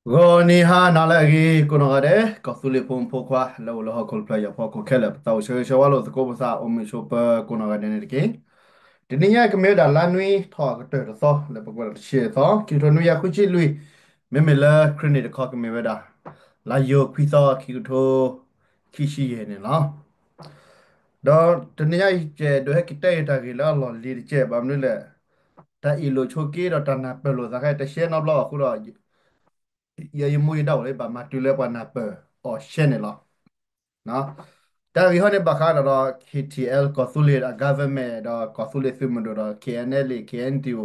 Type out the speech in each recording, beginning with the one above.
Goni ha nalagi kuno gade kosuli pum pokwa lo hakol playa poko kele tau she walo ko sa omi shopa kuno gade ne ke diniya ke me da lanwi tho ka te so le pokwa she so ki to nu ya ku chi lui me la krine de ko ke me da la yo kwi so ki to ki shi ye ne la do diniya je do he ki te ta ki la lo li che ba mne le ta i lo cho ke do ta na pe lo sa ka te she no lo ku do ye ye mu da le ba ma tu le pa na pe o she ne lo နော်တာဂီဟိုနေဘခါတော့ KTL ကဆူလေအဂါဗမေတော့ကဆူလေဖီမတော့ KNL KNTO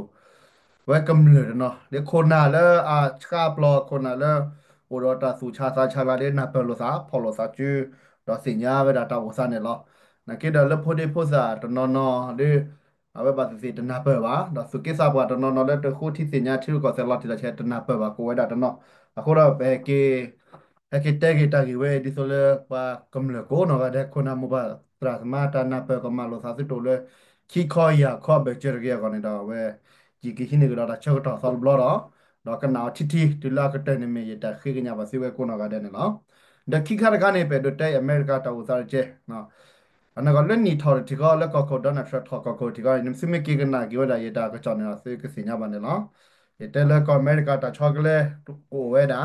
ဝဲကမ်လေနော်ဒီခိုနာလေအာချကာပလောခိုနာလေဟိုတော့တာဆူချာစာချလာတဲ့နာပလောစာဖော်လောစာကျူတော့စညာဝဲတာတော့စာနေလောနကေတော့လေဖိုဒီဖိုစာတနော်နော်ဒီအဝဲပါစီတနာပဲပါတော့စုကိစားပါတနော်နော်လေတခုတီစညာတီကိုဆယ်လော်တီလာချက်တနာပဲပါကိုဝဲတာတနော်အခုတော့ဘယ်ကေ Eki we di sole pa kamle ko no ga de kona mo ba tras ma ta na pe ko ma lo sa su to le ki kho ya kho be cher ge ko ne da we ji ki hin ge da cha ta sol blo da da ka na ti ti ti la ka te ne me ye ta khi ge nya ba si we ko no ga de ne lo da ki kha ga ne pe do te America ta u sa che no อันนั้นก็เล่นนี่ทอร์ที่ก็แล้วก็โคดอนนัททอก็โคที่ก็ยังซิไม่กี่กันนะกี่ว่าได้ยตาก็จอเนี่ยซื้อก็สิญญาบันเนี่ยเนาะยแต่แล้วก็อเมริกาตาชอกเลยโอ้เวดา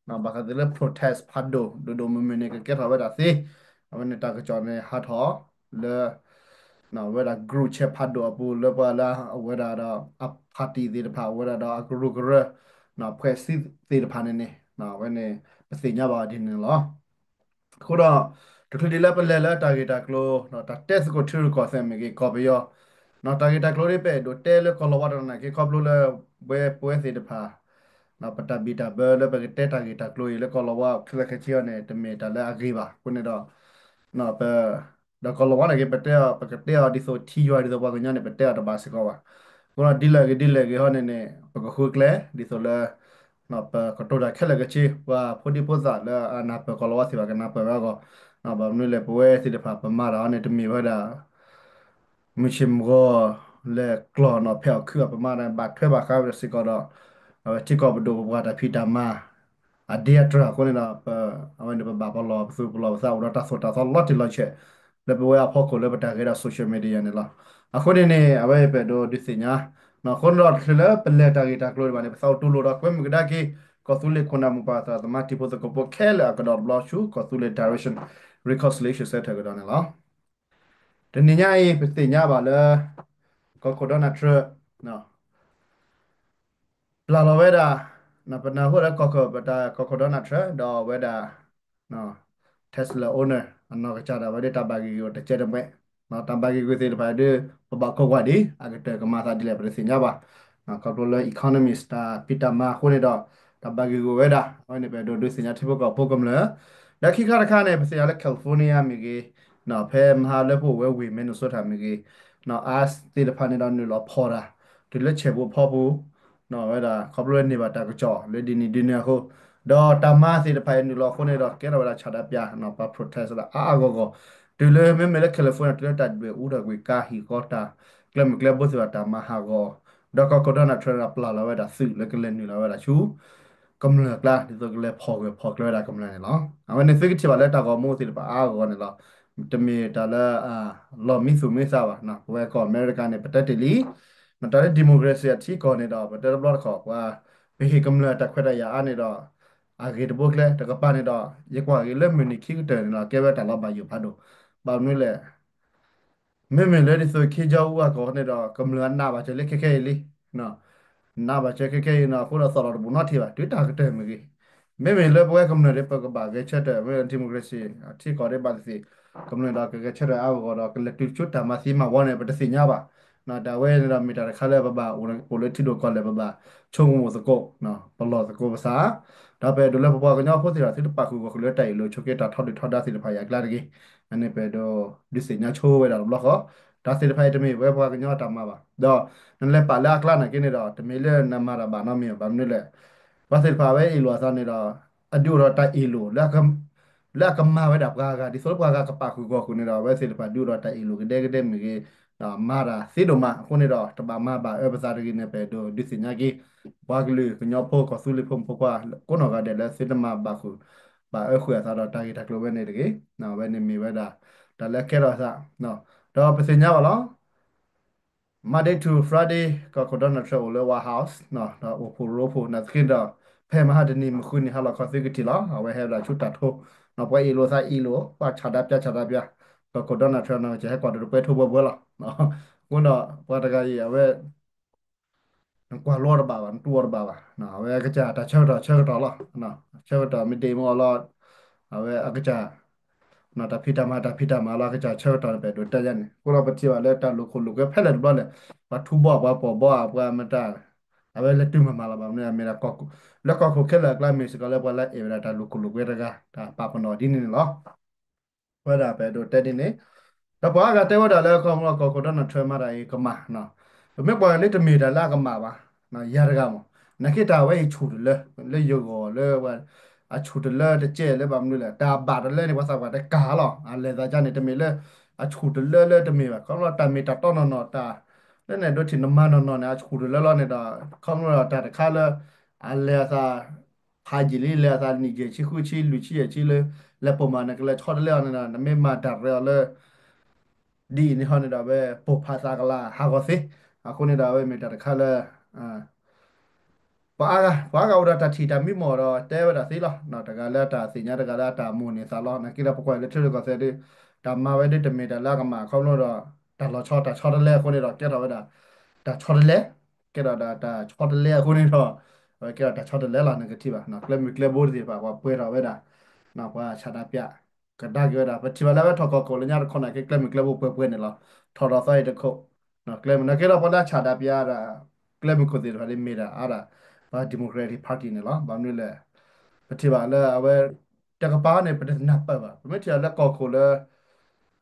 นะบักก็เลย protest พัดดูมันเนี่ยก็เกิดเอาไว้ได้สิเอาไว้ในตาก็จอเนี่ยฮัทฮอเลยนะเวลากรูเชฟพัดดูปูเลยพอละเอาเวลาเราอัพพาร์ตี้ดีพาเวลาเรากรูกระนะเพรสซี่ดีพาเนี่ยนะเว้นเนี่ยสิญญาบันดินเนี่ยเนาะ ခုတော့တထူဒီလက်ပလဲလာတာဂီတာကလိုနော်တတက်စကိုထူကိုဆမ်မီကောဘယောနော်တာဂီတာကလိုရိပဲဒိုတဲလကလောဝါဒနာကေကောဘလိုလဲဘဲပွဲစီတဖာနော်ပတဘီတာဘဲလဲပဲတဲတာဂီတာကလိုရလကလောဝါခလခချီယနေတမေတာလဲအဂေးပါခုနေတော့နော်ပဲဒါကလောဝါနေကေပတဲပကတဲဒီဆိုတီရွာဒီဆိုဘာကညာနေပတဲတာဘာစကောပါခုနဒီလေကေဟောနေနေပကခုကလဲဒီဆိုလဲ na pa ko to da khela ga chi wa phodi phoza la na pa ko lo wa si ba ga na pa ba ko na ba nu le pwe si de pa pa ma ra ne de mi wa da mi chim go le klo no phe khu pa ma na ba thwe ba kha si ko do ti ko ba do ba da phi ta ma a dia tra ko ne na pa a ne ba ba lo su lo sa wa ta so ta so lot ti lo che le pwe a pho ko le ba ta ga social media ne la a ko ne a ba pe do di si nya နော်ခွန်တော့ခလပလက်တာဂီတာကလိုပါနေစောက်တူလို့တော့ကွမ်ကဒါကီကောသူလေခွန်နာမပါတာသမာတိပိုစကပိုခဲလာကတော့ဘလော့ရှူကောသူလေ direction reconciliation set ကတော့နော်တနင်္ညာရေးပစညပါလေကောကိုဒနာထရနော် la veda na pa na hora koko bata koko dona tra do veda no Tesla owner no ka cha da veda ta ba gi yo ta che de me no ta ba gi ko te ba de ba ko wa di a ga te ka ma ta di le ba se nya ba no ka lo economist ta pita ma ko ne do ta ba gi ko veda o ne be do do se nya thi ko po kam le da ki kha kha ne ba se ya le California mi gi no phe ma le po we we Minnesota mi gi no as te de pa ne do ne lo pho da ဒီလက်ချက်ဖို့ဖောက်ဖို့နော်အဲ့ဒါခေါပလိုနေပါတာကြောလေဒီနီဒီနေခုဒေါ်တမစီတဖိုင်နူလောခုနေတော့ကဲတော့လာချတာပြနော်ပါ protest လာအာဂောကိုဒီလေမဲမဲလက်ကယ်လီဖိုးနီးယားတက်ဘေဦးရကွေကာဟီကောတာကလမ်ကလပ်ဘုစဝတာမဟာဂောဒေါ်ကကိုဒနာထရပလာလာဝဲတာစုလက်ကလနီလာဝဲတာချူကမ္လကလာဒီဆိုကလေးဖော်ကလေးတာကမ္လနေလောအမနေစိတ်ချပါလက်တာကောမိုးစီတပါအာဂောနေလောတမီတာလာလော်မီဆူမီဆာပါနော်ဝဲကောအမေရိကန်နေပတက်တလီ mà tới democracy thì còn này đó, mà tới đó khó qua vì khi cầm lại đặc biệt là anh này đó, à cái đó bốc lên, đặc biệt này đó, giờ qua cái lên mình khi cái tên là cái về trả lời bài dự phạt đồ, bao nhiêu lệ, mình lấy đi rồi khi giao qua có này đó, cầm lại nào bà chơi lấy cái đi, nó na ba che ke na ko la sa la bu na thi ba tu ta ke te me ki me le bo ka mne de pa ka ba ke che te me democracy thi ko de ba si ka mne da ke che a ko da ke le tu chu ta ma si ma wa ne ba de si nya ba na da we na mi ta kha le ba ba o le thi do ko le ba ba chung mo sa ko na pa lo sa ko ba sa da pe do le ba ka nya pho si da si pa ku ko le tai lo chu ke ta thot da si de pha ya kla de ki ane pe do di si nya cho we da lo ko da si de pha de me we ba ka nya ta ma ba do นั่นแหละป่าละกล้าหนักกินเนี่ยแต่ไม่เล่นนำมาระบาดน้ำมีแบบนี้แหละว่าเสร็จพาไว้อีหลัวซะเนี่ยอดูเราตาอีหลัวแล้วก็มาไว้ดับกากาที่สุดกากากระปากคุยกับคุณเนี่ยไว้เสร็จพาดูเราตาอีหลัวก็ได้มีกี่มาละสิโดมาคุณเนี่ยตบมาบ่าภาษาตะกี้เนี่ยไปดูดิสิญญากี ဘာကလေးကညောဖို့ကဆူလီဖုံဖကွာကိုနော်ကတဲ့လဲစစ်တမဘာခုဘာအခုရသာတော့တာဂီတက်လိုပဲနေတကေနော်ပဲနေမီပဲဒါလဲကဲတော့စားနော်တော့ပစညာပါလား Monday to Friday ก็คนดอนนัทเทรลเลยว่า house เนาะแล้วโอพูโรพูนัดขึ้นดอกเพ่มาหาเดนี่มคุนนี่ฮะเราคอซื้อกันทีละเอาไว้ให้เราชุดตัดทุกเนาะพออีโลซาอีโลว่าชาดับจะชาดับยาก็คนดอนนัทเทรลเนาะจะให้กว่าเดูไปทุบเบอร์ละเนาะกูเนาะพอตะกายเอาไว้กว่าลอดบ่าวอันตัวบ่าวเนาะเอาไว้ก็จะแต่เช่าต่อละเนาะเช่าต่อไม่เดโมอลอดเอาไว้ก็จะ နော်တာဖိတာမာလာကကြချေတော်ပဲတို့တက်ရနေကိုတော့ပတိပါလဲတာလူခုလူကဖက်လက်ဘလဲဘာထူဘောဘာပေါ်ဘောအပွားမတာအဝဲလက်တူမမလာပါနဲ့အမေရာကောက်လက်ကောက်ခုခဲလက်ကလာမီစကလည်းဘလဲအေဗရာတာလူခုလူကရကတာပါပနော်ဒီနေလောဝဲတာပဲတို့တက်နေတပွားကတဲဝတာလဲကောမကောကောတော့နထွဲမတာရေကမနော်မေပေါ်လေတမီတာလာကမပါနော်ရရကမနခိတာဝဲချူတယ်လေယောကိုလေဝဲအချူတယ်တကျဲလေဘာမလို့လဲတာဘာတယ်လေနေပါစားပါတဲ့ကာလောအလဲသာကြနေတမီလေအချူတယ်လေတမီပါကောတော့တမီတာတော့နော်တာလဲနေတို့တင်နမနော်နေအချူတယ်လောနေတာကောမတော့တာတခါလဲအလဲသာဟာဂျီလီလဲသာနီဂျေချီခုချီလူချီချီလေလေပမာနကလေချော်တယ်လေနေတာနမေမာတာရလေ ดีนี่ฮอนดาเวปภาษากลาฮากอซิอาคนนี่ดาเวมีแต่คาเลอ่าปะกาอุดาตาทีตามิมอรอเตวดาซิลอนอตะกาลาตาสิญาตะกาลาตามูนี่ซาลอนะกิลาปะกวยเลทรก็เซดิตามาเวดิตเมตาลากะมาเขาโนดอตาลอชอตาชอตะเลคนนี่ดอเกตอเวดาตาชอตะเลเกตอดาตาชอตะเลคนนี่ดอเกตอตาชอตะเลลานะกะทิบะนะเคลมิเคลโบดิบะว่าป่วยรอเวดานะว่าชาดาปะกะดาเกวดาปะทิบะลาเวทอกอโกลญาคนน่ะเกเคลมิเคลโบป่วยๆนี่ลอทอรอไซตะโคนะเคลมนะเกลาปะดาชาดาปะดาเคลมิโคดิดาดิเมดาอาดา ဘာဒီမိုကရက်တစ်ပါတီနဲ့လားဘာမျိုးလဲပတိပါလဲအဝဲတကပါနဲ့ပဒနာပါပါဘယ်ချာလက်ကောက်ခိုလဲ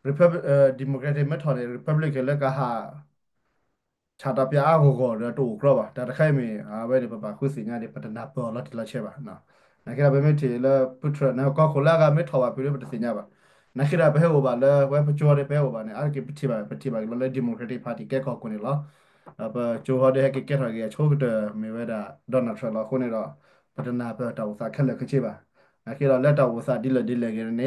Republic Democratic မထော်တယ် Republic လက်ကဟာခြာတာပြားကိုကောတူကရပါတာတခိုင်မီအဝဲဒီပပခုစီညာဒီပဒနာပေါ်လာတလာချေပါနော်နခိရဘယ်မတီလဲပုထရနော်ကောက်ခိုလာကမထော်ပါပြလို့ပဒစီညာပါနခိရဘဲဟိုပါလဲဝဲပကျော်ရပဲဟိုပါနဲ့အာကိပတိပါလဲ Democratic Party ကဲကောက်ကိုနေလားအပချိုဟတဲ့ကဲထော်ကချိုးတဲ့မြေဝဲတာဒေါ်နယ်ထရလာခုနေတော့ပဒနာပဲတောက်စားခက်လက်ခချေပါနခိရလက်တော်ဝစားဒီလေကနေ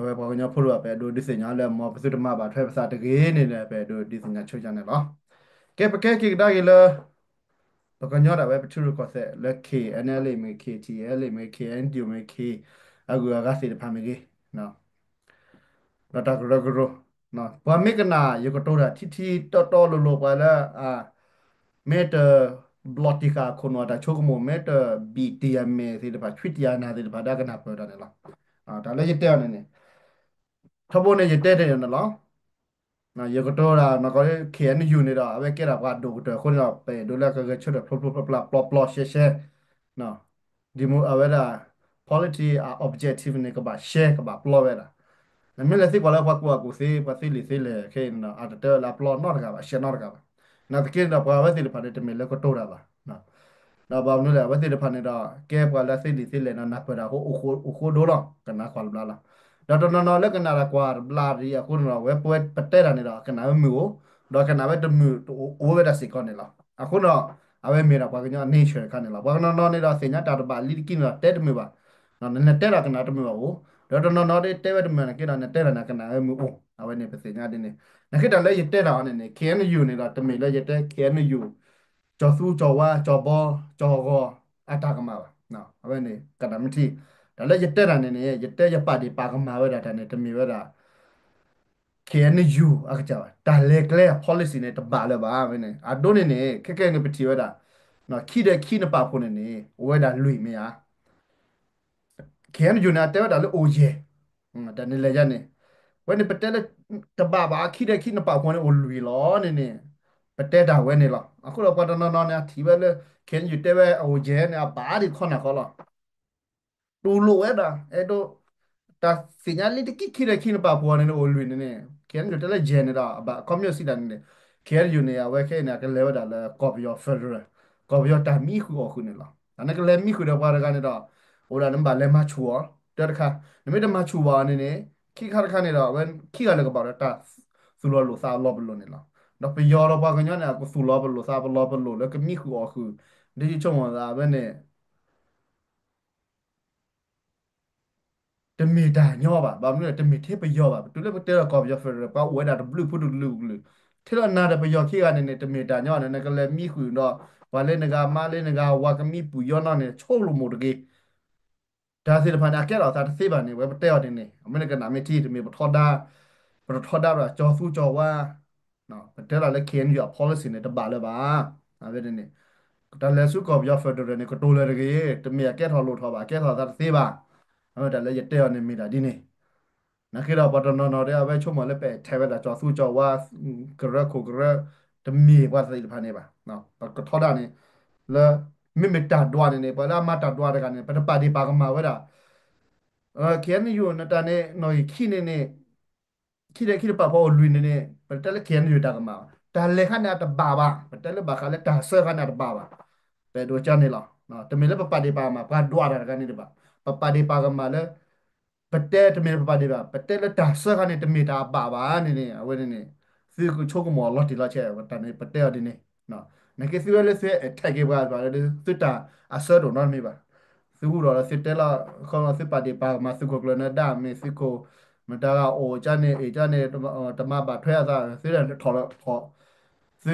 ဘယ်ပေါ်ကညဖို့ရပဲဒိုဒီစညာလဲမောပစုတမပါထွဲပစာတကေးနေလဲပဲဒိုဒီစညာချိုးကြနေလားကဲပကဲကိဒါကလေပကညောတာပဲပထူရကောဆက်လက် K NL မေ KTL မေ KND မေ K အကူကစီတဖာမေကြီးနော်လတာဂရဂရနော်ဘာမေကနာယကတိုရာတီတော်လိုပါလားမေတ္တာဘလော့တီကာခွန်ဝတာချိုကမိုမေတ္တာ BTM စီတဖာချွီတယာနာစီတဖာဒါကနာပေါ်တာလေလားဒါလည်းရတဲ့အနေနဲ့ထဘုန်နဲ့ရတဲ့တယ်နော်နော်ယကတော်ရာနော်ကခဲနယူနေတာအဝဲကဲတာဘာဒိုတော့ခုနကပဲဒိုလာကကချွတ်ဖလဖလဖလပလပလရှဲနော်ဒီမိုအဝဲတာ quality objective နဲ့ကပါ share ကပါပလောဝဲတာနမလည်းစိကွာလာကွာကွာကိုစေပစိလီစေလေခဲနော်အတတလာပလောနော်ကပါ share နော်ကပါနော်တကယ်တော့ဘာဝဲစိလဖာတဲ့တမီလည်းကတော်တာပါနော်နော်ဘာမလို့လဲဝဲစိလဖာနေတော့ကဲပွာလာစိလီစေလေနော်နပ်ပတာဟိုအခုဒိုတော့ကနာခွာလာလာဒါတော့နော်လက်ကနာကွာဘလာရီအခုနော်ဝဲပွဲပတဲတာနေတော့ကနာမီကိုတော့ကနာဝဲတမီအိုးဝဲတာစီကောနေလားအခုနော်အဝဲမေတာကွာကညနေချေခါနေလားဘာနော်နေတော့စညာတာပါလီကင်းတော့တဲတမီပါနော်နည်းတဲတာကနာတမီပါကိုတော့နော်တဲ့တဲဝဲတမီနဲ့ကိတော့နဲ့တဲတာကနာမီအိုးအဝဲနေပစညာတင်းနေနခိတလည်းရတဲတာအနေနဲ့ KNU နေတာတမီလည်းရတဲ KNU ကျော်စုကျော်ဝါကျော်ဘောကျော်ကောအတာကမှာပါနော်အဝဲနေကနာမတိဒါလည်းရတဲ့တာနေနဲ့ရတဲ့ရပါတီပါကမာဝဲတာတနေတမီဝဲတာ KNU အခကြပါဒါလေကလေ policy နဲ့တပါလဲပါမင်းနဲ့အဒိုနေနေခက်ခဲနေပတီဝဲတာနော်ခိနပါဖို့နေနေဝဲတာလွိမရ KNU နာတဲဝဲတာလေအိုယေတနေလေရနေဝဲနေပတဲလေတပါခိနပါဖို့နေအိုလွိလောနေနေပတဲတာဝဲနေလောအခုတော့ပတ်နော်နေတီဝဲလေ KNU တဲဝဲအိုယေနေပါဒီခေါနာခေါ်လောတူလိုဝဲတာအဲ့တော့ ta segnali de kikire kine pa po ne o lwi ne ken jo tele genera ba community dan ne ker yu ne ya we ke na ke le da le copy of federal copy of ta mi khu o khu ne la ana ke le mi khu de pa ga ne da o da ne ba le ma chu o ta kha ne me de ma chu ba ne ne ki kha kha ne da wen ki ga le ga ba ta su lo lo sa lo lo ne la เราไปยอเราปากกันย้อนเนี่ยก็สู้รอไปโหลซาไปรอไปโหลแล้วก็มีคือออกคือได้ยินช่วงว่าเว้นเนี่ยจะมีด่าย่อแบบบางเรื่องจะมีเทพไปย่อแบบตัวเรื่องมันเจอกับยาเฟรปะอวยด่าบลูพูดลูกเลยที่เราหน้าจะไปย่อขี้กันเนี่ยจะมีด่าย่อเนี่ยก็เลยมีคือเนาะว่าเล่นนกามาเล่นนกาว่าก็มีปุยย่อนั่นเนี่ยโชว์ลงหมดเลยဒါစီတဖာနာကဲတော့သာသိပါနေဝဲတဲော်တင်နေအမေရိကန်နာမတီတမီပထောဒါပထောဒါရကြောစုကြောဝါနော်ပတဲလာလက်ခင်ရ policy နဲ့တပါလဲပါအဲ့ဒါနေဒါလဲစုကောပြဖက်ဒရယ်နေကတိုလဲရကြီးတမီကဲထော်လို့ထော်ပါကဲထော်သာသိပါအဲ့ဒါလဲရတဲော်နေမိတာဒီနေနခေတော့ပတနော်နော်တဲ့အပဲချုံမလဲပဲထဲပဲဒါကြောစုကြောဝါကရခုကရတမီဝါသိတဖာနေပါနော်ကထော်ဒါနေလဲမိမတာဒွားနေပါလားမတာဒွားတကနေပတပါဒီပါကမှာဝဲတာ kian yu na ta ne no ki ne ne ki de pa po lu ne ne pa ta le kian yu ta ka ma ta le kha na ta ba pa ta le ba kha le ta se kha na ta ba pe do cha ne la no te me le pa de pa ma pa dwa ra ka ne de ba pa de pa ka ma le pa te te me pa de ba pa te le ta se kha ne te me ta ba ne ne a we ne ne si ku cho ko mo lo ti la che ta ne pa te de ne no ne ke si le se ta ke ba le su ta a se do no me ba သူကတော့စစ်တဲလာခေါင်းစစ်ပါတီပါမစုကိုကလနဒါမေစစ်ကိုမတာကအိုချာနေအေချာနေတမပါထွဲရတာစစ်ရထော်ထော်သူ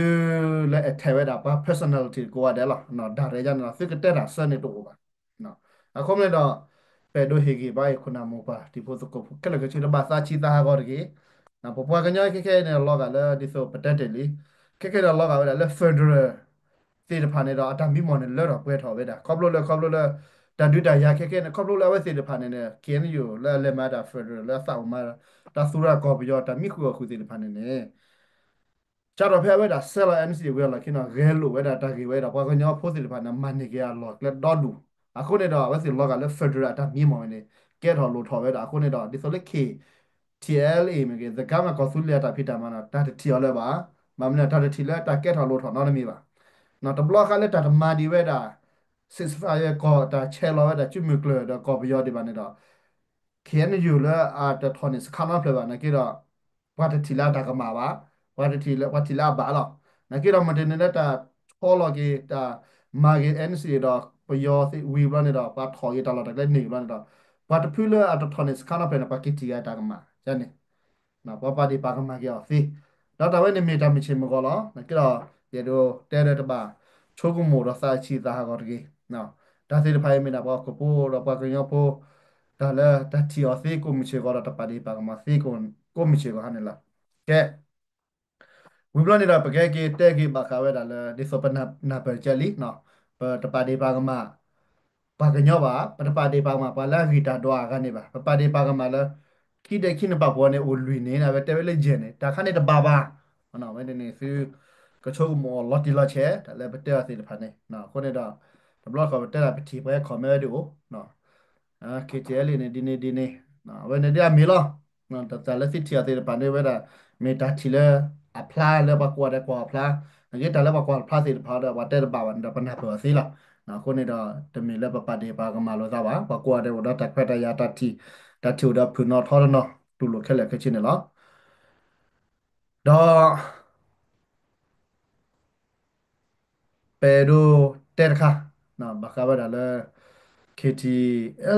လည်းအထက်ဝဲတာပါ personality ကိုရတယ်လားနော်ဒါရဲကြနော်စစ်ကတဲ့တာစနေတော့ပါနော်အခုမလို့တော့ပဲဒိုဟေဂီဘိုင်ခုနမောပါဒီဖို့ကိုကလည်းကချီဘာသာချီတာဟာကောနော်ပပွားကညာခဲခဲနေလောကလည်းဒီဆိုပတက်တယ်လီခဲခဲတော့လောကလည်း federal စေတဖာနေတော့အတမီမော်နေလောတော့ပွဲထော်ပဲတာခေါပလို့လဲတန်တူတာရခဲခဲနဲ့ခေါပလို့လဲဝဲစေတဖာနေနဲ့ကင်းယူလဲမာတာ federal လဲဆောက်မာတာဆူရာကော်ပီယောတမိခုခုစေတဖာနေနဲ့ cha ro phe we da sela mc we la kina ge lo we da ta ge we da pa ko nya pho si le pha na man ni ge ya lo le do du a ko ne da we si lo ga le federal ta mi mo ne ke tho lo tho we da a ko ne da di so le k TLA မြေကသကမကောဆုလျတာဖိတာမနာတာတီရလဲပါမမနာတာတီလဲတာကဲထော်လို့ထော်နော်နမီပါနော်တဘလခလဲတာမာဒီဝဲတာစစ်စဖာရဲ့ကောတာချဲလောဝဲတာကျွမြကလတာကောပယောဒီပါနေတော့ KN ယူလဲအာတထော်နေစခနာဖလဲပါနကေတော့ဝတ်တီလာတာကမှာပါဝတ်တီလာဘာလောနကေတော့မတင်နေတာချောလောကေတာမာကေ NC တော့ပယောစီဝီဘလနေတော့ပါထော်ရတာလောတကလည်းနေဘလနေတော့ဝတ်ဖူလဲအတထော်နေစခနာဖလဲပါကတီရတာကမှာကျန်နေနော်ပပဒီပါကမှာကေစီတော့တော်ဝဲနေမီတာမချင်မကောလောနကေတော့ရေတော့တဲတဲ့တပါချိုးကမိုတော့စာချီတာကောတကေနော်ဒါစီတဖိုင်မီနာပေါ့ကပိုတော့ပါကညောပို ဒါလည်းတတီအသေးကိုမရှိတော့တပါဒီပါကမသေးကိုမရှိကဟာနေလားကဲဝိဘလနေတာပကဲကေတဲကေပါခါဝဲဒါလည်းဒီစပနာပချလီနော်ပတပါဒီပါကမပါကညောပါပတပါဒီပါကမပါလာဂီတာတော့ကနေပါပပါဒီပါကမလည်းခိတဲ့ခိနပါပေါ်နေအိုလူနေတာပဲတဲပဲလေကျင်နေတာခနဲ့တပါပါနော်ဝဲနေစီကချိုးမော်လော်တီလာချဲဒါလည်းပတဲအသေးတဖာနေနော်ခုနေတော့ဘလော့ကပတဲတာပတိပဲခေါ်မဲတူနော် KTL နေဒီနေနော်ဝယ်နေတယ်မီလောနော်တတလက်စစ်တီအတဲ့ပန်နေဝဲတာမေတာတီလဲအဖလားလဲပကွာတဲ့ကွာဖလားငါတလည်းပကွာဖလားစီဖာတော့ဝတ်တဲ့ပါဝန်တော့ပနာပေါ်စီလားနော်ခုနေတော့တမီလဲပပတဲ့ပါကမာလို့သားပါပကွာတဲ့တော့တက်ဖက်တရတတီတထူတော့ဖုနော်ထော်နော်တူလို့ခက်လက်ခချင်းနော်တော့ပေဒိုတဲ့ခါနော်ဘခါဝဒါလဲ KT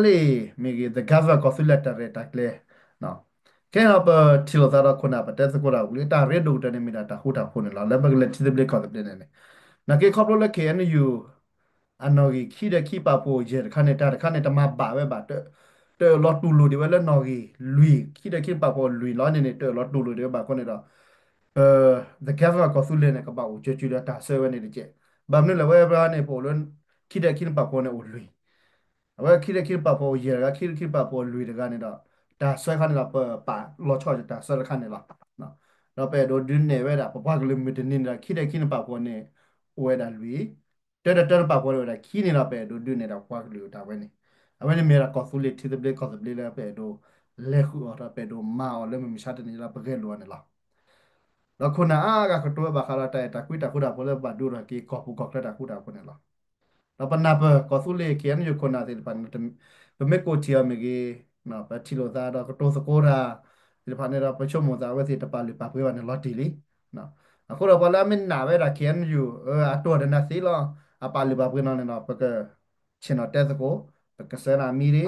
LA မြေကြီး the governor consulate ရတက်လေနော်ကဲတော့တီလိုသာတော့ခုနပတက်စကောရာဦးလေတာရဲဒိုတနေမီတာဟူတာခုနလာလဘကလက်တီဒဘလေကော်တဲ့နေနကေခေါပလိုလက် KNU အနော်ကြီးခိတဲ့ခိပါပိုဂျေခနဲ့တာခနဲ့တမပါပဲပါတဲ့လော်တူလူဒီဝဲလက်နော်ကြီးလူခိတဲ့ခိပါပိုလူလောနေနေတဲ့လော်တူလူဒီပါခုနေတော့အဲ the governor consulate နဲ့ကပောက်ချူတာဆဲဝဲနေတဲ့ကျဘာမလို့လဲဝဲဘာနေပိုလွန်းခိတဲ့ခိပါပိုနဲ့ဦးလူ အဝဲခိပပေါ်ရေကခိပပေါ်လူတကနေတော့ဒါဆွဲခနဲ့တော့ပါလောချောတာဆွဲခနဲ့လားနော်တော့ပဲတော့ဒင်းနေဝဲတာပပကလိမီတနေတော့ခိပပေါ်နေဝဲတာလူတဲပပေါ်ဝဲတာခိနေတော့ပဲတော့ဒင်းနေတာပွားကလေးတာဝဲနေအဝဲနေမြေကော်ဖူလီတီဒဘလကော်ဖူလီလည်းပဲတော့လဲခုတော့ပဲတော့မာအော်လည်းမရှာတဲ့နေလားပကဲလောနေလားတော့ခုနအားကကတော့ဘာခလာတဲ့တကွီတခုတာပေါ်လည်းဘာဒူရကီကော်ပူကောက်တဲ့တခုတာခုနေလား na pa na pa ko su le ke an yu ko na de pa na pa me ko tia me ge na pa ti lo da da ko to so ko ra de pa ne ra pa cho mo da we si ta pa li pa pwe wa ne lo ti li na အခုတော့ဘာလဲမင်းနာပဲတာခင်ယူအတော်ဒနာစီလောအပါလီဘာပွေးနော်နော်ပကချင်တော့တဲ့စကိုပကစနာမီရီ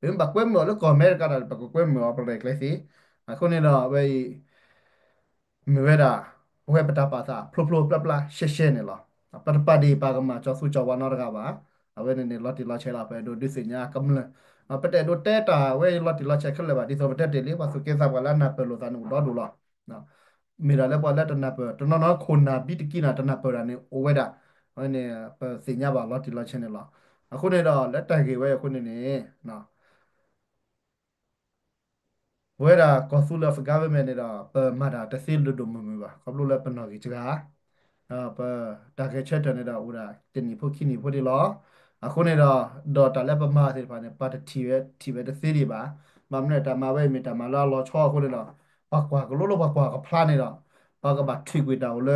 ဘင်းဘကွဲမော်လကောအမေရိကတာပကကွဲမော်ပရိုက်ကလေးစီအခုနေတော့ဘယ်မြဝဲတာဝဲပတာပါတာဖလိုဖလိုပလပလရှက်ရှက်နေလောပတပဒီပါကမှာကျော်စုကျော်ဝါနော်တကပါအဝဲနေလော်တီလော်ချဲလာပဲဒိုဒီစညာကမလပတဲ့ဒိုတဲတာဝဲလော်တီလော်ချဲခက်လေပါဒီဆိုပတဲ့တယ်လေပါဆိုကေစားပါလာနာပလိုတာနူတော့ဒူလောနော်မီရာလည်းပေါ်လက်တနပတနော်နော်ခုနာဘီတကီနာတနပရနေအိုဝဲတာဝဲနေပစညာပါလော်တီလော်ချဲနေလောအခုနေတော့လက်တိုင်ကေဝဲအခုနေနေနော်ဝဲတာ consul of government နေတာပမာတာတသိလူဒုံမမပါကဘလို့လဲပနော်ကြီးကြကားပတာကေချက်တနေတာဦးတာတင်နီဖို့ခိနီဖို့ဒီလောအခုနေတော့ဒေါ်တာလက်ပမာသေးပါနဲ့ပါတတီပဲတသိဒီပါမမနဲ့တမဝဲမီတမလာလောချောခုနေတော့ပကွာကလို့ပကွာကဖလာနေတော့ပကဘာထိကွေတောင်လဲ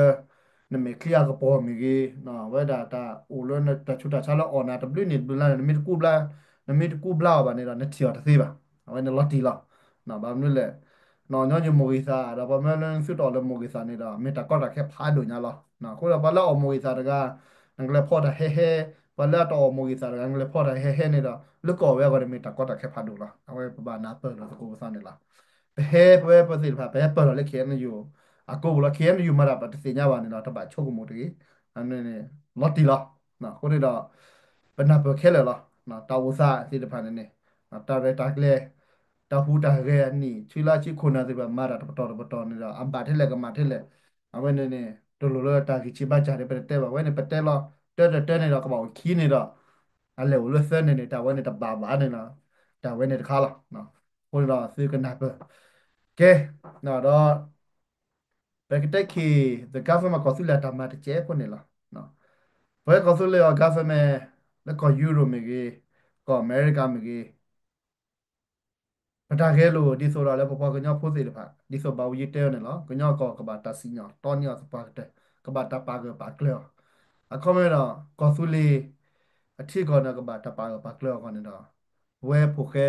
နမေခလျာကပေါ်မီကြီးနော်ဝဲတာတာဦးလနဲ့တချူတာချလာအော်နာတဘလနေဘလာနမေကူဘလာနမေကူဘလာပါနေတော့နတီရတသိပါဝဲနေလော်တီလောနော်ဘာမလို့လဲနော်ညညမိုဂီစာတော့ဘာမလဲစွတော်လဲမိုဂီစာနေတာမေတာကောတာခဲဖားဒိုညာလောနော်ခုတော့ဘာလို့မိုဂီစာတကငကလေဖော်တာဟဲဟဲဘာလို့တော့မိုဂီစာတကငကလေဖော်တာဟဲဟဲနေတာလုကောဝဲကောမေတာကောတာခဲဖားဒိုလားအဝဲပပနာပလောကိုစာနေလားဘဲဘဲပစီဖာဘဲပလောလေခဲနေယူအကိုဘလခဲနေယူမတာပတ်စညာပါနေတော့တပတ်ချုပ်မို့တကြီးအနေနဲ့လော်တီလားနော်ခုနေတော့ဘနာပခဲလေလားနော်တာဝစာစီတဖာနေနေတာရဲတာကလေ တာဖူတာရဲနီချီလာချီခုနာဒီဘာမာရာတပတော်ပတော်နေတာအမ်ပါထဲလေကမာထဲလေအဝဲနေနေဒလိုလိုတာကြီးချီပါကြတယ်ပတဲ့ပါဝဲနေပတဲ့လောတဲနေတော့ကပောက်ခီးနေတော့အလေဝလဆဲနေနေတာဝဲနေတာဘာနေလားတာဝဲနေတခါလားနော်ဟိုတော့စေကနာပဲကဲနော်တော့ဘယ်ကတက်ခီ the government ကဆူလာတာမတ်ချဲခုနေလားနော်ဘယ်ကဆူလာ government လက်ကယူရိုမီကြီးကအမေရိကမီကြီး ပတာခဲလို့ဒီဆိုတာလဲပပကညောဖိုးစီတဖာဒီဆိုဘာဝီတဲနေလောကညောကောကဘာတာစီညောတောညောစပါတဲ့ကဘာတာပါကပါကလောအခုမဲတော့ကောဆူလီအထီကောနကဘာတာပါကပါကလောကောနေတော့ဝဲဖိုခဲ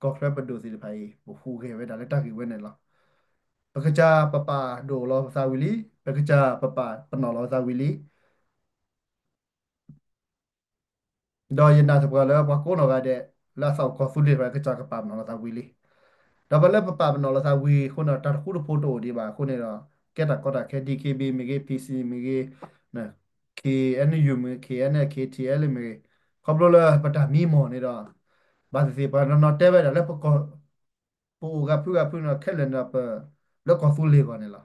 ကောဖရပဒိုစီတဖာကြီးဘဖူခဲဝဲဒါလက်တက်ကြီးဝဲနေလောပကကြပပဒိုလောစာဝီလီပကကြပပပနော်လောစာဝီလီဒေါ်ရင်နာစပကလောပကိုနော်ကတဲ့လာဆောက်ကောဆူလီပဲကကြကပါနော်စာဝီလီ ဒါဘလည်းပပပနော်လာသာဝီခုနတာခုဖိုတိုဒီပါခုနေတော့ကဲတာကောတာခဲ DKB မြေကေ PC မြေကေနော် KNU မြေ KN KTL မြေကဘလပတာမီမော်နေတော့ဘာစီပါနော်တဲပဲလည်းပကောပူကဖူနော်ခဲလန်တော့ပလောကဖူလေးကောနေလား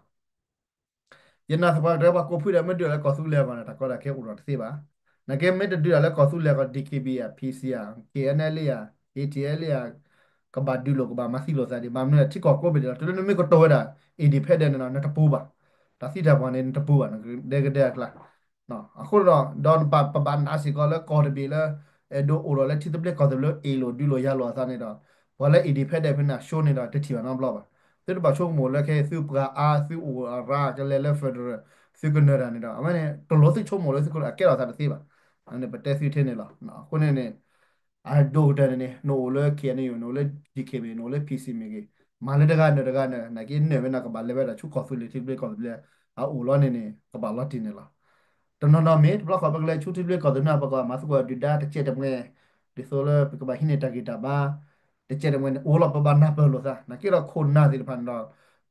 ยนาสภาพเรียกว่ากูพูดไม่เดือดแล้วก็สู้เรียกว่านะแต่ก็ได้แค่อุดรสิบะนักเก็ตไม่เดือดแล้วก็สู้เรียกว่า DKB อ่ะ PC อ่ะ KNL อ่ะ ATL อ่ะก็บาดดูโลก็บามาซิโลซาดิบามเนี่ยที่ก่อกูไปเดือดตัวนั้นไม่ก็โตได้ independent นะนักปูบะแต่ที่เดียวกันเนี่ยนักปูอ่ะนักเด็กละเนาะအခုတော့ดอนปะนาสิก็แล้วก็เดบีแล้วโดโอรแล้วที่ตะเบลก็ตะเบลเอโลดูโลยาโลซาเนี่ยတော့ဘာလဲ independent ဖြစ်နေရှိုးနေတာတတိယနော်ဘလောက်ပါ te ba chok mo le ke su pra a su u ra ke le federal su ko na ni da amane to lo su chok mo le su ko a ke ra sa de ba ane ba te su the ne la na ko ne a do de ne no le ke ne yo no le dkb no le pc me ke ma le daga ne na ke ne me na ka ba le ba da chu ko su le ti ble ko le a u lo ne ka ba la ti ne la တနော်နော်မေဘလောက်ခဘကလေးချူတီဘလေးကောဒနာဘကမစကွာဒီဒါတချက်တမငယ်ဒီဆိုလပကဘာဟိနေတာဂီတာဘာတချက်တမငယ်အိုလပဘာနာပလောသာနကိရခုနာဒီဖန်တော့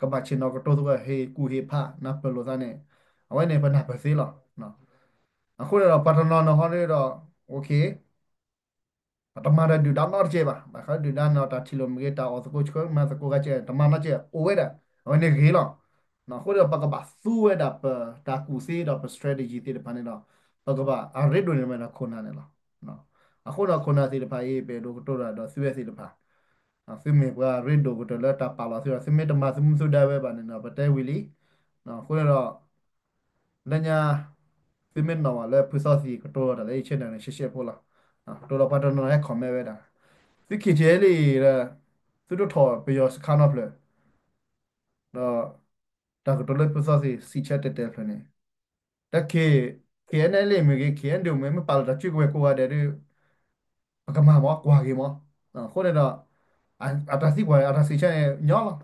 ကဘာချင်တော့ကတိုးတော့ဟေကူဟေဖာနာပလောသာနေအဝဲနေပနာပစီလောနော်အခုတော့ပတနော်နော်ဟောနေတော့โอเค Tamara du dan nor cheba ba kha du dan nor ta thilo mge ta o ko chko ma ko ga che tamama che o we da o ne ge lo no ko da pa ka ba su we da pa ta ku se da pa strategy te pa ne da pa ka ba a red do ne ma na khona ne lo no a khona khona te pa ye pe do to da do su we se da pa a su me ba red do ko to la ta pa la su su me ta ma su da we ba ne na pa te wi li no ko da လညာပြမနော်လဲပူစောစီကတော့တယ်လေချက်တယ်ရှက်ရှက်ဖို့လားတော်တော်ပါတော်နော်ဟဲ့ခေါ်မဲပဲတာဒီခေကျဲလေးသူတို့ထော်ပြောစခါနော်ဖလေတော့တာကတော့လဲပူစောစီစီချက်တဲ့ဖလေနေတကေKNL မြေ KN တို့မဲမပါတော့ချွေကိုကိုရတယ်ပကမာမောကွာကေမောခုနေတော့အတာစီကွာအတာစီချက်ညောလား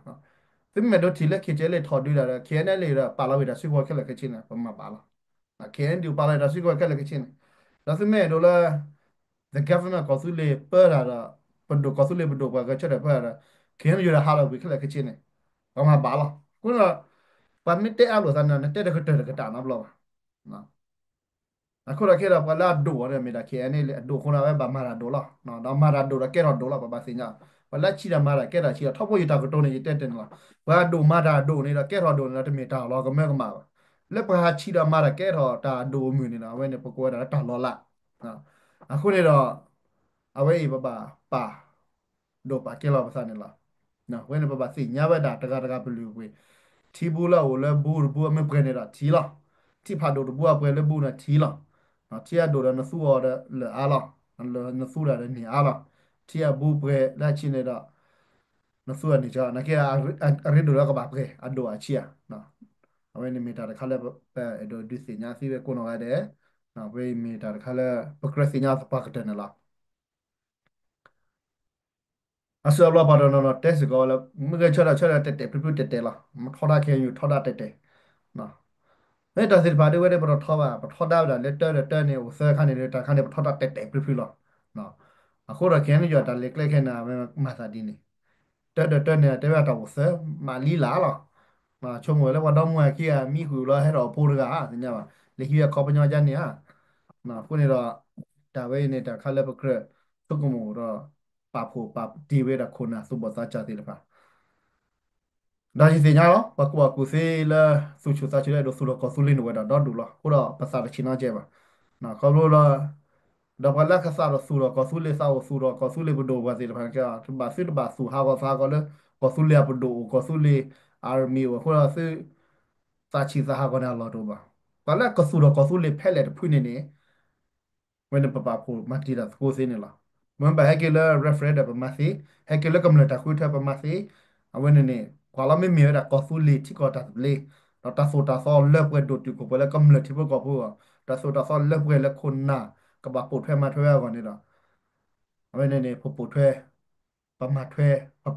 ซึ่งเมื่อดูทีเล็กคิดเจเลยถอดดูแล้วเขียนได้เลยละปาเราเวลาซื้อว่าแค่ละก็ชินนะประมาณปาละเขียนดูปาเราเวลาซื้อว่าแค่ละก็ชินแล้วซึ่งแม่ดูละ the government ก็สุดเลยเปิดอะไรปันดูก็สุดเลยปันดูว่าก็เชื่อได้เปิดอะไรเขียนอยู่ละฮาเราไปแค่ละก็ชินประมาณปาละคุณละปันไม่เตะอาลูสันนะเตะเด็กก็เตะเด็กก็ตามนับเรานะ အခုတော့ခေတော့ကလာဒိုရမေတာခဲအနေလေဒိုခုနာပဲဗမာရာဒိုလာနော်တော့မာရာဒိုရကဲတော့ဒိုလာပပစင်ညာဝလာချီရမာရာကဲတာချီရထောက်ဖို့ရတာကတုံးနေတက်တယ်နော်ဘာဒိုမာရာဒိုနေတာကဲတော့ဒိုနေတာတမီတာလောကမဲကမှာလက်ပါချီရမာရာကဲတော့တာဒိုမြူနေတာဝဲနေပကွဲတာတာလောလာနော်အခုနေတော့အဝဲပပပါဒိုပါကဲလောပစနေလားနော်ဝဲနေပပစင်ညာဝဲတာတကဘလူကွေทีบูละโอละบูบูไม่เปรนละทีละที่พาโดดบัวเปรนบูนะทีละที่อะโดดนะสู้อดละอาละละนะสู้ละนี่อาละที่อะบูเปรละชินละนะสู้นี่จ้ะนะแกอะริโดละก็บาเปรอะโดอะชีอะนะเอาไว้ในเมตาคาเลเปโดดิสิญาสิเวโกโนกาเดนะเวเมตาคาเลปกรสิญาสปากเตนละอาศัยเราปาดนนเตสก็ละมึงก็ชอละเตเตเตละมันทอดาแค่อยู่ทอดาเตนะ ไม่ตัดสินพาด้วยได้ปทอว่าปทอดาวแต่เลตเตอร์เนี่ยอุตสาหคันเนี่ยแต่คันเนี่ยปทอดาเตะเตะพริ้วๆหรอเนาะอะคนเราแค่นี้อยู่แต่เล็กๆแค่นั้นไม่มาสาดีนี่เตอร์เนี่ยแต่ว่าเราอุตสาหมาลีลาหรอมาชมวยแล้วว่าดอมมวยขี้มีหุยรอให้เราพูดกันอ่ะถึงจะว่าเลี้ยงขอบปัญญาจันเนี่ยนะพวกนี้เราแต่เว้ยเนี่ยแต่ขั้นเล็กก็คือทุกมุมเราปรับผูปรับดีเวลาคนอ่ะสุบทสัจจะติดปะ ဒါရှိစညာတော့ပကွာကုစေလာစုချူစာချူတဲ့ဒိုဆူလကဆူလင်းဝဲတာဒေါ်ဒူလာဟိုတော့ပစာချီနာကျဲပါနော်ခေါလို့လာဒါပလာခဆာရဆူလကဆူလေစာဆူရကဆူလေဘဒိုဘာစီလဖန်ကဘာစီဘာဆူဟာကစာကလေကဆူလေဘဒိုကဆူလေအာမီဝဟိုတော့စာချီစာဟာကနာလောတော့ပါပလာကဆူရကဆူလေဖဲလက်ဖွနေနေ when papa po matira ko se ne la mon ba hekela referendum pa masi hekela kamla ta khuta pa masi awen ne kwala me me da ko su le ti ko ta le ta so ta so le pwe do ti ko pwe le kamla ti ko po ta so ta so le pwe le khun na ka ba po thwe ma thwe ko ne da awen ne po thwe pa ma thwe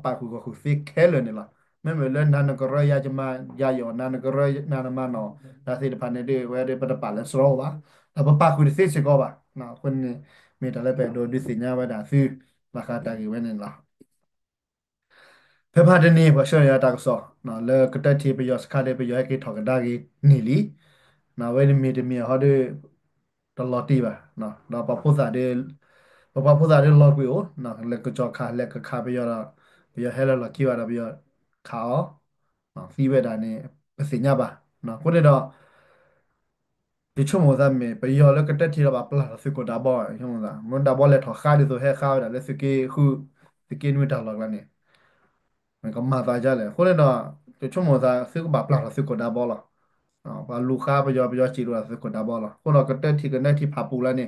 pa ku ko khu se ke le ne la me me le na na ko ra ya jama ya yo na na ko ra na na ma no ta se de pa ne de we de pa pa le so ba ถ้าปาคุยเสียก็บ่านะคนมีแต่ละไปโดนดิสิญญาไว้ด่าซื้อราคาตากี่ไว้นั่นล่ะเพื่อพาดนี้พอเชื่อตากสอนะแล้วก็ได้ทีไปยอสคาได้ไปยอให้กิถอกกันได้กี่นี่ลีนะไว้มีแต่มีเขาได้ตลอดตีป่ะนะเราปะพูดสาได้ปะพูดสาได้ลอดไปโอ้นะแล้วก็จอคาแล้วก็คาไปยอละไปยอให้เราละคิดว่าเราไปยอขาอ๋อนะฟีไว้ด่านี่เป็นสิญญาป่ะนะคนเดียว ဒီချုံမဇမ်းမေပယောလကတက်တီရပါပလာစကိုဒါဘောချုံမဇမ်းမွန်ဒါဘောလက်ထခါဒီဆိုဟဲခါဒါလက်စကေခုစကေနွေတာလောက်လာနေမကမာတာကြလေခုနေတော့ဒီချုံမဇမ်းစကဘာပလာစကိုဒါဘောလာအော်ဘာလူခါပယောချီရစကိုဒါဘောလာခုတော့ကတက်တီကနေတီဖာပူလာနေ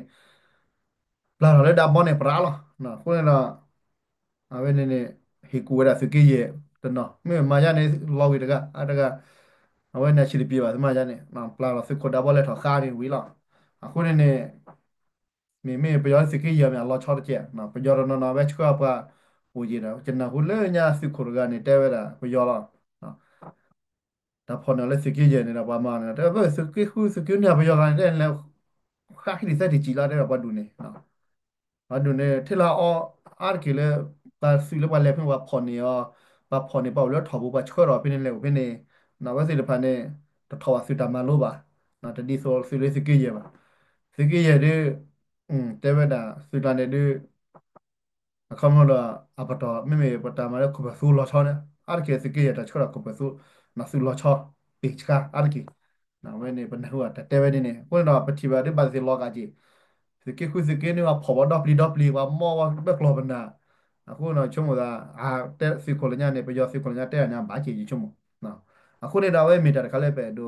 ပလာလေဒါဘောနေပရာလာနော်ခုနေတော့အဝဲနေဟီကူရစကေရဲ့တနော်မေမာရနေလော်ဝီတကအတကအဝဲနေချီပြပါစမာရနေနော်ပလာစကိုဒါဘောလက်ထခါနေဝီလာအခုနေ me pe yo se ke ya me Allah chor che na pe yo no na ve chwa pa u ji da chen na hu le nya su khur ga ni te ve da pe yo la da phon na le se ke ye ni da ba ma na da ve se ke khu se ke nya pe yo ga ni le kha hi se ti ji la de ba du ni na ba du ni the la o ar ke le ba su le ba le phe ba phon ni yo ba phon ni ba le tho bu ba chwa ro pe ni le pe ni na wa se le pha ne ta tho wa su ta ma lo ba na ta di so su le se ke ye ba se ke ye de แต่เวลาสุดท้ายเนี่ยเขามาละอาปตอไม่ปตามาแล้วคุปสู้รอชอเนี่ยอาร์เคสกี้จะช่วยคุปสู้นักสู้รอชอปีกค่ะอาร์เคนะเว้ยเนี่ยเป็นหัวแต่เว้ยเนี่ยคนเราปฏิบัติได้บาสิลอกอาจีสกี้คุยสกี้เนี่ยว่าพอว่าดอบลีว่ามั่วว่าเบิกลอบันนะคุณเราชั่วโมงละแต่สิคนละเนี่ยไปยอสิคนละแต่เนี่ยบาจีชั่วโมงนะคุณเนี่ยเราเว้ยมีแต่เขาเลยไปดู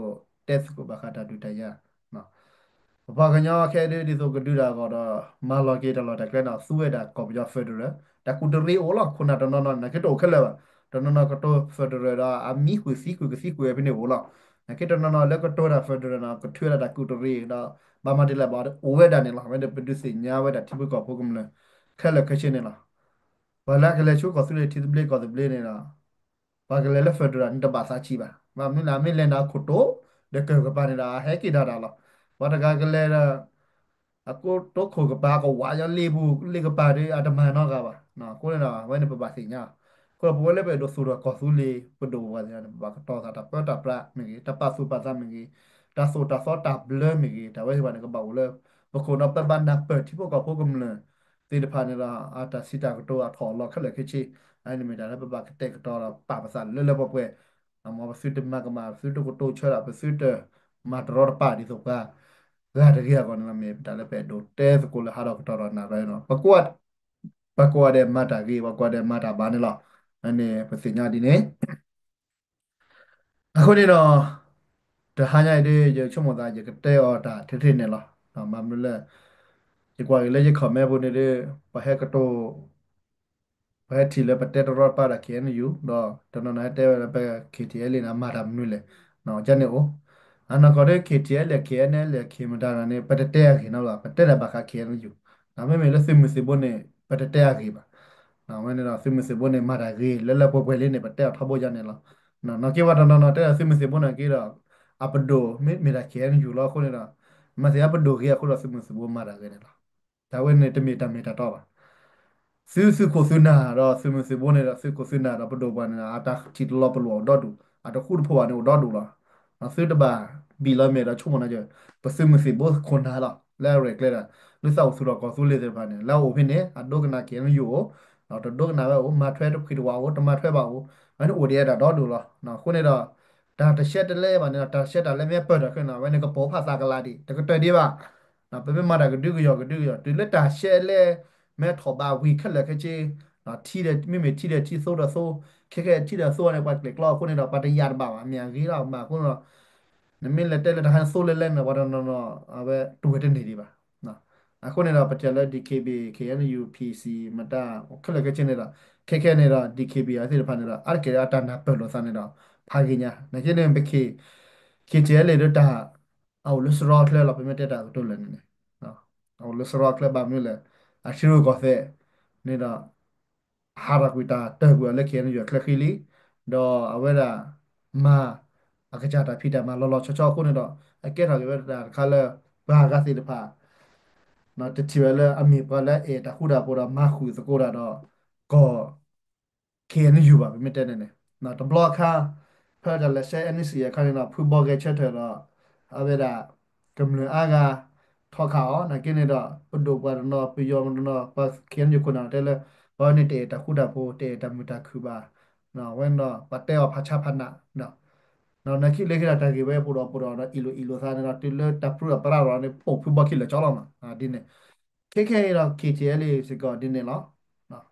เทสกูบักขาดดูทายานะ ဘာကညာခဲတဲ့ဒီဆိုကဒူတာကတော့မာလော်ကေတလော်တကဲတော့စူဝဲတာကော်ပီယာဖက်ဒရယ်တကူတရီအိုလာခုနတနော်နကေတော့ခက်လဲတနော်ကတော့ဖက်ဒရယ်အမီကွေစီကွေပြနေအိုလာနကေတနော်လက်ကတော့ဖက်ဒရယ်နာကထွေးတာကူတရီတော့ဘာမတလဲဘာအိုဝဲတာနေလားဝဲတဲ့ပဒုစညာဝဲတာတိပကောပုကမလဲခက်လဲခချင်းနေလားဘာလာကလေးချိုးကောသူလေတီဘလေကောတဘလေနေလား Bagale federa nda basa chiba. Ma mi la mi lenda koto de ke ga panira he ki dara lo. Wata ga gale ra ako to ko ga ba ko wa ya le ga pa de adama no ga ba. Na ko le na wa ne ba si nya. Ko bo le be do su ro ko su le ko do wa ya ba ka to sa ta pa ta pra mi gi ta pa su pa sa mi gi ta so ta so ta ble mi gi ta wa ba ne ga ba le. Ba ko na pa ban na pe ti po ko po gum le. Ti de pa ne la ata sita ko to a tho lo khale ke chi. Ai ni me da ba ba ka te ko to la pa pa sa le le bo kwe. အမောဆွတ်မကမှာဆွတ်ကိုတိုးချရာပဆွတ်မတ်ရောပါဒီဆိုကလာတကယ်ကောနမေတလည်းပဲဒိုတဲစကိုလဟာတော့တော်နာပဲနော်ပကွာတဲ့မတာကြီးပကွာတဲ့မတာဘာနေလားအနေပစညာဒီနေအခုနေတော့တဟညာတဲ့ရချုံမသားရကတဲ့အော်တာထထနေလားမမလဲဒီကွာလေရခမဲဘုန်နေတဲ့ပဟဲကတော့ ba ti le patet ro pa ra ken yu do to no na te le pa KTL na ma ra mnu le no ja ne o ana ko de KTL le ken le ke ma da ne patet ya ke no la patet la ba ka ken yu na me me le sim se bo ne patet ya ke ba na me ne na sim se bo ne ma ra ge le po le ne patet tha bo ja ne la no no ke wa no no te sim se bo ne ke ra apdo me ra ken yu lo ko ne na ma se apdo ke ko sim se bo ma ra ge ne la da we ne te me ta to ba ซื้อโฆษณาเราซื้อมันซื้อบนเนี่ยซื้อโฆษณาเราไปดูบ้านนะอาจจะทิดเราไปหลวงดอดูอาจจะคูดพวาเนี่ยดอดูละเราซื้อตะบาบีละเมเราชั่วโมงนะเจอไปซื้อมันซื้อบนคนหาละแล้วเรกเลยละหรือสาวสุดก็สู้เลยเดี๋ยวบ้านเนี่ยแล้วโอเพนเนี่ยอาจดูกันนะเกี่ยนอยู่เราจะดูกันนะว่าโอ้มาช่วยทุกคิดว่าโอ้จะมาช่วยบ่าวอันนี้โอเดียดดอดูละนะคนเนี่ยเราแต่จะเช็ดเลยบ้านเนี่ยแต่เช็ดอะไรไม่เปิดขึ้นนะวันนี้ก็โป๊ภาษากลาดีแต่ก็ตัวดีว่านะไปมาได้ก็ดื้อก็ยอก็ดื้อก็ยอดื้อเลยแต่เช็ดเลย မဲထော်ပါဝီခက်လက်ခချေနော်ထီတဲ့မိမိထီတဲ့ထီဆိုးတော့ဆိုးခက်ခက်ထီတဲ့ဆိုးနေပတ်ကလောခုနေတော့ပတ်တရပါအမြန်ကြီးတော့မှာခုတော့နမင်းလက်တက်လက်တဟန်ဆိုးလက်လက်နေဘာတော့နော်အဘတူဝတဲ့နေဒီပါနော်အခုနေတော့ပကြလက် DKB KNU PC မတာခက်လက်ခချင်းနေတော့ခက်ခဲနေတော့ DKB အစစ်ဖန်နေတော့အကေရတာနာပလို့စနေတော့ဖာကင်းညာနေချင်းနေဘခေ KTL လေတော့တာအော်လစရော့လဲတော့ပြမတက်တာတို့လည်းနေနော်အော်လစရော့လဲပါမျိုးလဲအရှိရုကောဖဲနေတော့ hara kuita tagu le ken yo klakili do awera ma akaja ta phita ma lo lo cho cho ko ne do ake ra ge da khala ba ga si de pha no te ti le ami pa le e ta khu da po da ma khu so ko da do ko ken yu ba mi te ne ne no to block ha pha da le se ani si ya kha ne no football ge chat da awera kam le aga ထောက်ခါအောင်နာကိနေတော့ပဒုပါရနောပယောမနောပတ်ခင်ယခုနာတဲလေဘာနေတေတခုဒါဖိုတေတမူတာခုပါနော်ဝဲတော့ပတ်တဲဖာချဖနာနော်နော်နခိလေခိတာတကေပဲပူတော့နော်အီလိုစားနေတော့တိလတပ်ပရပရာရောနေပုတ်ဖဘခိလေကြောက်လာမှာဒီနေ KK တော့ KTL စကောဒီနေလောနော်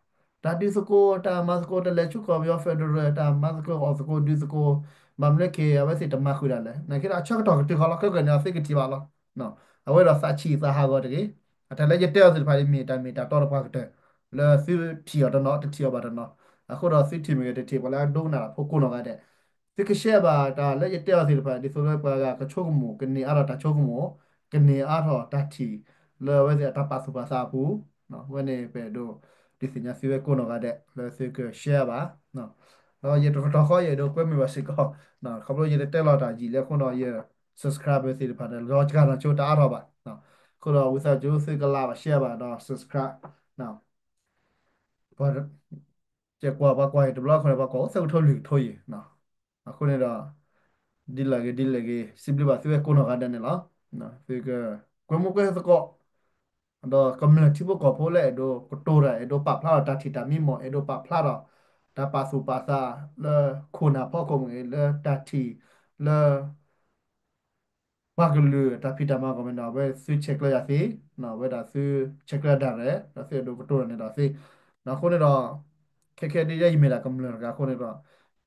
ဒါဒီစကိုတာမစကိုတလက်ချုကောပြောဖက်ဒရယ်တာမစကိုအော်စကိုဒီစကိုမမလက်ကေအဝစီတမခုရလဲနခိတာချက်တော့တိခေါ်လောက်ခကနေစိတ်ကတိပါလောနော်အဝဲတော့စာချီစာဟာကောတကေအထလက်ရတဲ့စဖာလီမီတာတော့ပါကတဲ့လဲစီတီရတော့နော်တတီရပါတော့နော်အခုတော့စီတီမီတဲ့တီပလာဒုနာဖို့ကိုနော်ကတဲ့ဒီကရှေပါတာလက်ရတဲ့စဖာဒီဆိုလဲပါကချုကမှုကနေအရတာချုကမှုကနေအထောတတီလဲဝဲစတာပါစပါစာဘူးနော်ဝဲနေပဲတော့ဒီစညာစီဝဲကိုနော်ကတဲ့လဲစီကရှေပါနော်တော့ရတော့ခေါ်ရတော့ကွဲမိပါစေကောနော်ခဘလို့ရတဲ့လောက်တာကြီးလဲခုနော်ရ subscribe စီဖာတယ်လောကတော့ချိုးတာတော့ပါနော်ခုတော့ဝိစာကျိုးစိကလာပါ share ပါတော့ subscribe နော်ဘာကျကွာပါကွာတဘလောက်ခေါ်ပါကောစောထုတ်လူထုတ်ရနော်အခုနေတော့ဒီလကေစိပလပါစီဝဲကိုနော်ကတဲ့နော်နော်ဒီကကွမကွဲစကောတော့ community ဘကောဖိုးလဲတော့ကတိုရတော့ပပလာတာတီတာမီမောတော့ပပလာတော့တာပါစုပါစာလဲခုနာဖောက်ကုန်လဲတာတီလဲ ဘာကလူတာဖီတာမကမနာပဲဆွေးချက်လိုက်ရစီနော်ဝဲတာဆွေးချက်လိုက်တာရဲဒါဆွေးတော့ကတော့နေတာစီနော်ခုနေတော့ခက်ဒီရည်မေလာကမ္လကခုနေတော့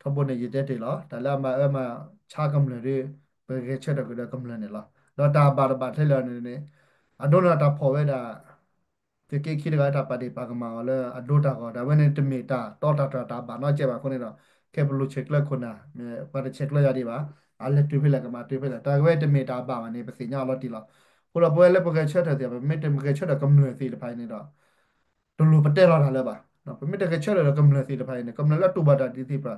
ထဘနေရတဲ့တေလားဒါလာမအမချာကမ္လတွေဘယ်ကချက်တော့ကကမ္လနေလားတော့တာဘာထဲလာနေအဒိုနာတာဖော်ဝဲတာဒီကိခိရကတာပါတိပါကမာလဲအဒိုတာကဒါဝဲနေတမီတာတော့တာဘာတော့ကျပါခုနေတော့ကဲဘလူချက်လက်ခုနာပါတချက်လက်ရဒီပါ alle tupila kama tupila ta we de meta ba ma ne pasi nya lo ti lo ko lo bo le bo ke chat ta ba meta mo ke chat ta kam nu si le phai ne do to lu pa te lo ta le ba no pa meta ke chat ta kam nu si le phai ne kam la tu ba ta ti ti pa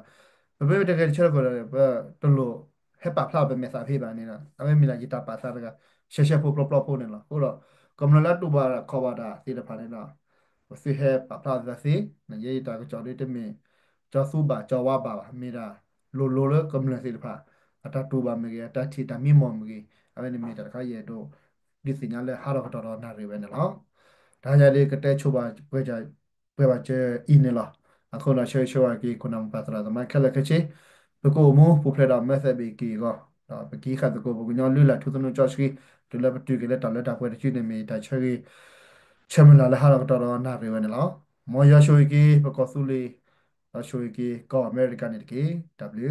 ဘယ်တကယ်ချက်ကိုလည်းဘယ်တလို့ဟက်ပါဖလာပဲမစားဖေးပါနေတာအမေမီလာဂီတာပါစားတကရှက်ဖို့ပလပလဖို့နေလားဟိုတော့ကမ္မလာတူပါခေါ်ပါတာစီတဖာနေတော့စီဟက်ပါဖလာဇာစီနယေတာကကြော်ရတဲ့မင်းကြော်စုပါကြော်ဝပါမေရာလိုလကမ္မလာစီတဖာအတတူပါမေကတတီတမီမော်မကြီးအမေမီတာခါရဲ့တော့ဒီစညာလဲဟာတော့တော်နာရီပဲနော်ဒါကြလေကတဲ့ချိုပါပွဲကြချေအင်းလားအခုလာရှေရှောကီခုနမ်ပတ်ရာမခက်လက်ခချေပကိုမူပူဖရတာမက်ဆက်ဘီကီကောပကီခတ်ကိုဘကညောလူလာထုသနချောစကီဒူလာပတူကလေးတလက်တာပွဲချီနေမီတချေချမလာလဟာတော့တော်နာရီပဲနော်မော်ရရှိုကီပကောဆူလီရှိုကီကောအမေရိကန်နေကီ W